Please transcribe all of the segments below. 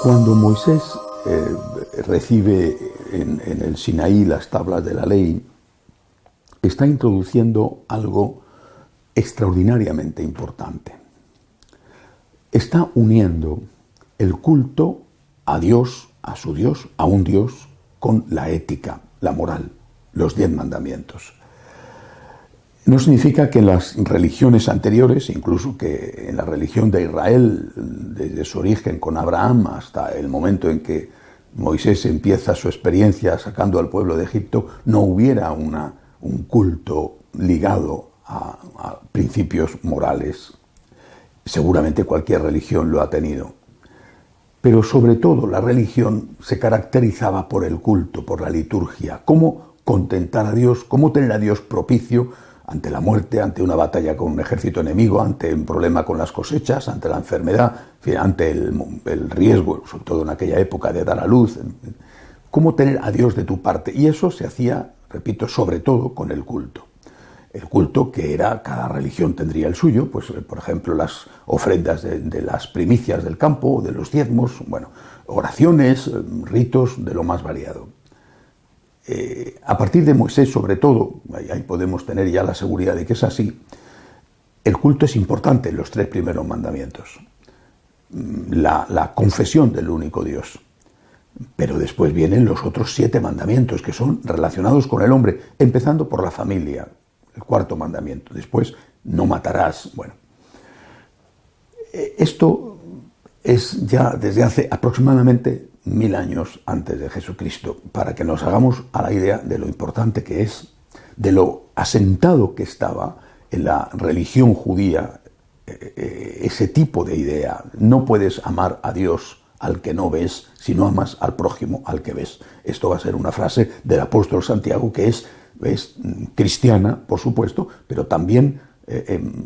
Cuando Moisés recibe en el Sinaí las tablas de la ley, está introduciendo algo extraordinariamente importante. Está uniendo el culto a Dios, a su Dios, a un Dios, con la ética, la moral, los 10 mandamientos. No significa que en las religiones anteriores, incluso que en la religión de Israel, desde su origen con Abraham hasta el momento en que Moisés empieza su experiencia sacando al pueblo de Egipto, no hubiera un culto ligado a principios morales. Seguramente cualquier religión lo ha tenido. Pero sobre todo la religión se caracterizaba por el culto, por la liturgia. Cómo contentar a Dios, cómo tener a Dios propicio ante la muerte, ante una batalla con un ejército enemigo, ante un problema con las cosechas, ante la enfermedad, ante el riesgo, sobre todo en aquella época, de dar a luz. Cómo tener a Dios de tu parte. Y eso se hacía, repito, sobre todo con el culto. El culto que era, cada religión tendría el suyo, pues por ejemplo las ofrendas de las primicias del campo, de los diezmos, bueno, oraciones, ritos de lo más variado. A partir de Moisés, sobre todo, ahí podemos tener ya la seguridad de que es así, el culto es importante en los 3 primeros mandamientos. La confesión del único Dios. Pero después vienen los otros 7 mandamientos que son relacionados con el hombre, empezando por la familia, el 4.º mandamiento. Después, no matarás. Bueno, esto es ya desde hace aproximadamente 1000 años antes de Jesucristo, para que nos hagamos a la idea de lo importante que es, de lo asentado que estaba en la religión judía ese tipo de idea. No puedes amar a Dios al que no ves, sino amas al prójimo al que ves. Esto va a ser una frase del apóstol Santiago que es cristiana, por supuesto, pero también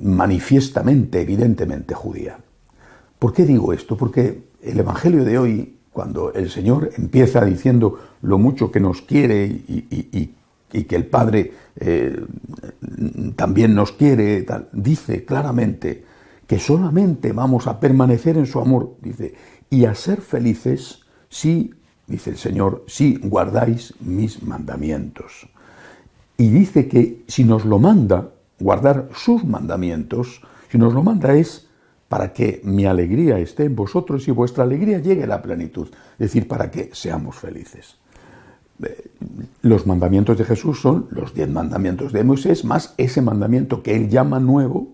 manifiestamente, evidentemente judía. ¿Por qué digo esto? Porque el Evangelio de hoy, cuando el Señor empieza diciendo lo mucho que nos quiere y que el Padre también nos quiere, dice claramente que solamente vamos a permanecer en su amor, dice, y a ser felices si, dice el Señor, si guardáis mis mandamientos. Y dice que si nos lo manda, guardar sus mandamientos, si nos lo manda es para que mi alegría esté en vosotros y vuestra alegría llegue a la plenitud, es decir, para que seamos felices. Los mandamientos de Jesús son los 10 mandamientos de Moisés, más ese mandamiento que él llama nuevo,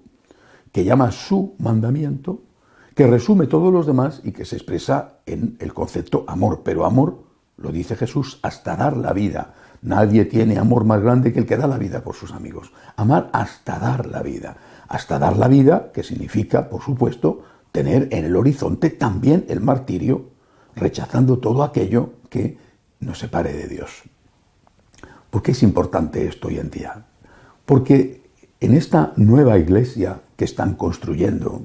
que llama su mandamiento, que resume todos los demás y que se expresa en el concepto amor. Pero amor, lo dice Jesús, hasta dar la vida. Nadie tiene amor más grande que el que da la vida por sus amigos. Amar hasta dar la vida. Hasta dar la vida, que significa, por supuesto, tener en el horizonte también el martirio, rechazando todo aquello que nos separe de Dios. ¿Por qué es importante esto hoy en día? Porque en esta nueva iglesia que están construyendo,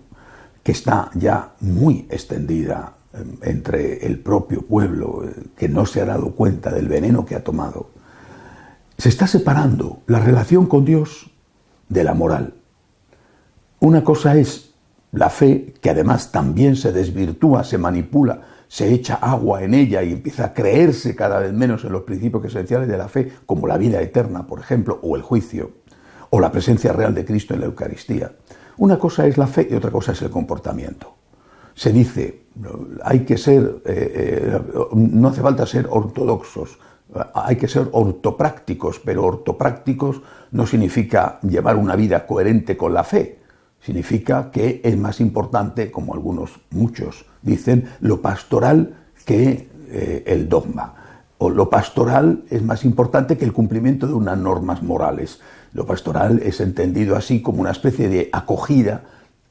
que está ya muy extendida entre el propio pueblo, que no se ha dado cuenta del veneno que ha tomado, se está separando la relación con Dios de la moral. Una cosa es la fe, que además también se desvirtúa, se manipula, se echa agua en ella y empieza a creerse cada vez menos en los principios esenciales de la fe, como la vida eterna, por ejemplo, o el juicio, o la presencia real de Cristo en la Eucaristía. Una cosa es la fe y otra cosa es el comportamiento. Se dice, hay que ser, no hace falta ser ortodoxos, hay que ser ortoprácticos, pero ortoprácticos no significa llevar una vida coherente con la fe. Significa que es más importante, como muchos dicen, lo pastoral que el dogma. O lo pastoral es más importante que el cumplimiento de unas normas morales. Lo pastoral es entendido así como una especie de acogida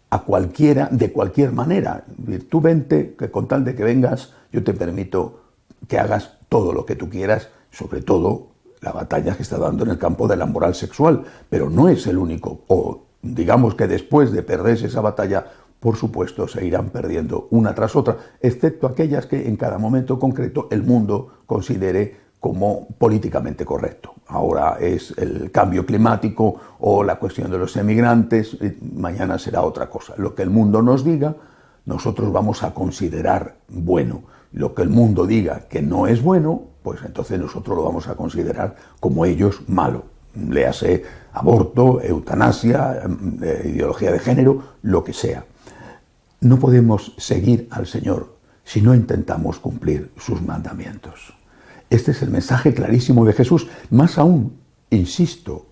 a cualquiera, de cualquier manera. Tú vente, que con tal de que vengas, yo te permito que hagas todo lo que tú quieras, sobre todo la batalla que está dando en el campo de la moral sexual, pero no es el único. O digamos que después de perderse esa batalla, por supuesto, se irán perdiendo una tras otra, excepto aquellas que en cada momento concreto el mundo considere como políticamente correcto. Ahora es el cambio climático o la cuestión de los emigrantes, mañana será otra cosa. Lo que el mundo nos diga nosotros vamos a considerar bueno lo que el mundo diga que no es bueno, pues entonces nosotros lo vamos a considerar como ellos malo. Léase aborto, eutanasia, ideología de género, lo que sea. No podemos seguir al Señor si no intentamos cumplir sus mandamientos. Este es el mensaje clarísimo de Jesús. Más aún, insisto,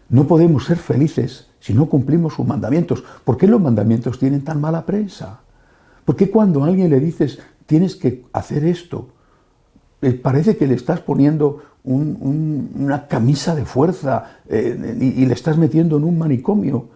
no podemos ser felices si no cumplimos sus mandamientos. ¿Por qué los mandamientos tienen tan mala prensa? ¿Por qué cuando a alguien le dices tienes que hacer esto, parece que le estás poniendo una camisa de fuerza y le estás metiendo en un manicomio?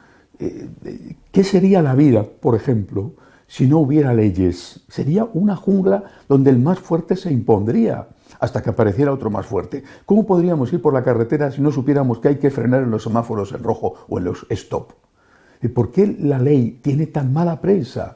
¿Qué sería la vida, por ejemplo, si no hubiera leyes? Sería una jungla donde el más fuerte se impondría hasta que apareciera otro más fuerte. ¿Cómo podríamos ir por la carretera si no supiéramos que hay que frenar en los semáforos en rojo o en los stop? ¿Por qué la ley tiene tan mala prensa?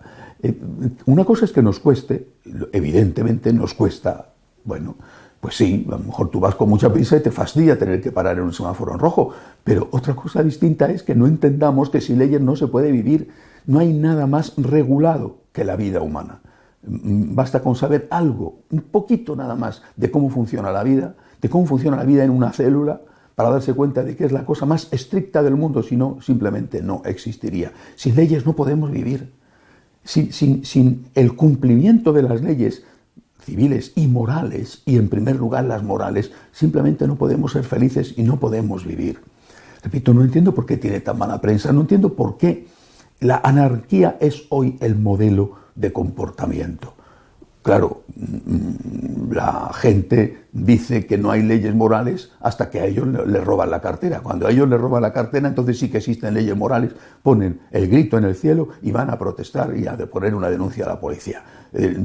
Una cosa es que nos cueste, evidentemente nos cuesta, bueno, pues sí, a lo mejor tú vas con mucha prisa y te fastidia tener que parar en un semáforo en rojo, pero otra cosa distinta es que no entendamos que sin leyes no se puede vivir. No hay nada más regulado que la vida humana. Basta con saber algo, un poquito nada más, de cómo funciona la vida en una célula, para darse cuenta de que es la cosa más estricta del mundo, si no, simplemente no existiría. Sin leyes no podemos vivir. Sin el cumplimiento de las leyes civiles y morales, y en primer lugar las morales, simplemente no podemos ser felices y no podemos vivir. Repito, no entiendo por qué tiene tan mala prensa, no entiendo por qué la anarquía es hoy el modelo de comportamiento. Claro, la gente dice que no hay leyes morales hasta que a ellos les roban la cartera. Cuando a ellos les roban la cartera, entonces sí que existen leyes morales, ponen el grito en el cielo y van a protestar y a poner una denuncia a la policía.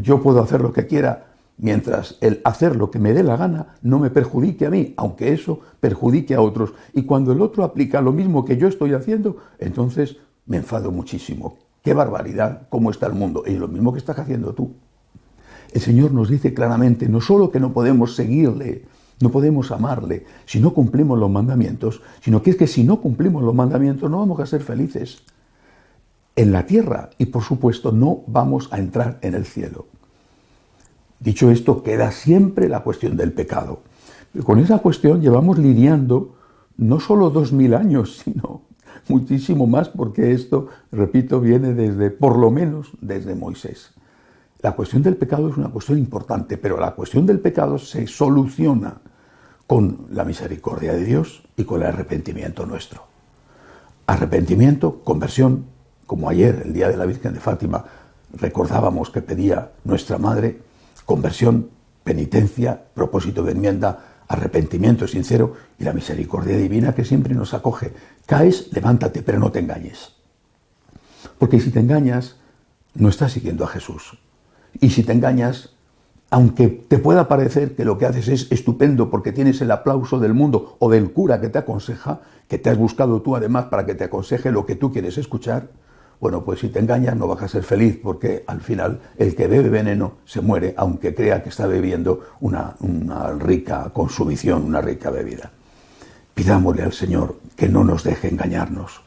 Yo puedo hacer lo que quiera mientras el hacer lo que me dé la gana no me perjudique a mí, aunque eso perjudique a otros. Y cuando el otro aplica lo mismo que yo estoy haciendo, entonces me enfado muchísimo. ¡Qué barbaridad! ¿Cómo está el mundo? Y lo mismo que estás haciendo tú. El Señor nos dice claramente, no solo que no podemos seguirle, no podemos amarle si no cumplimos los mandamientos, sino que es que si no cumplimos los mandamientos no vamos a ser felices en la tierra y por supuesto no vamos a entrar en el cielo. Dicho esto, queda siempre la cuestión del pecado. Con esa cuestión llevamos lidiando no solo 2000 años, sino muchísimo más, porque esto, repito, viene desde, por lo menos, desde Moisés. La cuestión del pecado es una cuestión importante, pero la cuestión del pecado se soluciona con la misericordia de Dios y con el arrepentimiento nuestro. Arrepentimiento, conversión, como ayer, el día de la Virgen de Fátima, recordábamos que pedía nuestra Madre, conversión, penitencia, propósito de enmienda, arrepentimiento sincero y la misericordia divina que siempre nos acoge. Caes, levántate, pero no te engañes. Porque si te engañas, no estás siguiendo a Jesús. Y si te engañas, aunque te pueda parecer que lo que haces es estupendo porque tienes el aplauso del mundo o del cura que te aconseja, que te has buscado tú además para que te aconseje lo que tú quieres escuchar, bueno, pues si te engañas no vas a ser feliz, porque al final el que bebe veneno se muere, aunque crea que está bebiendo una rica consumición, una rica bebida. Pidámosle al Señor que no nos deje engañarnos.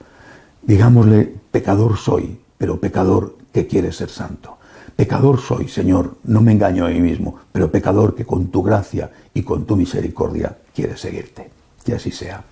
Digámosle, pecador soy, pero pecador que quiere ser santo. Pecador soy, Señor, no me engaño a mí mismo, pero pecador que con tu gracia y con tu misericordia quiere seguirte. Que así sea.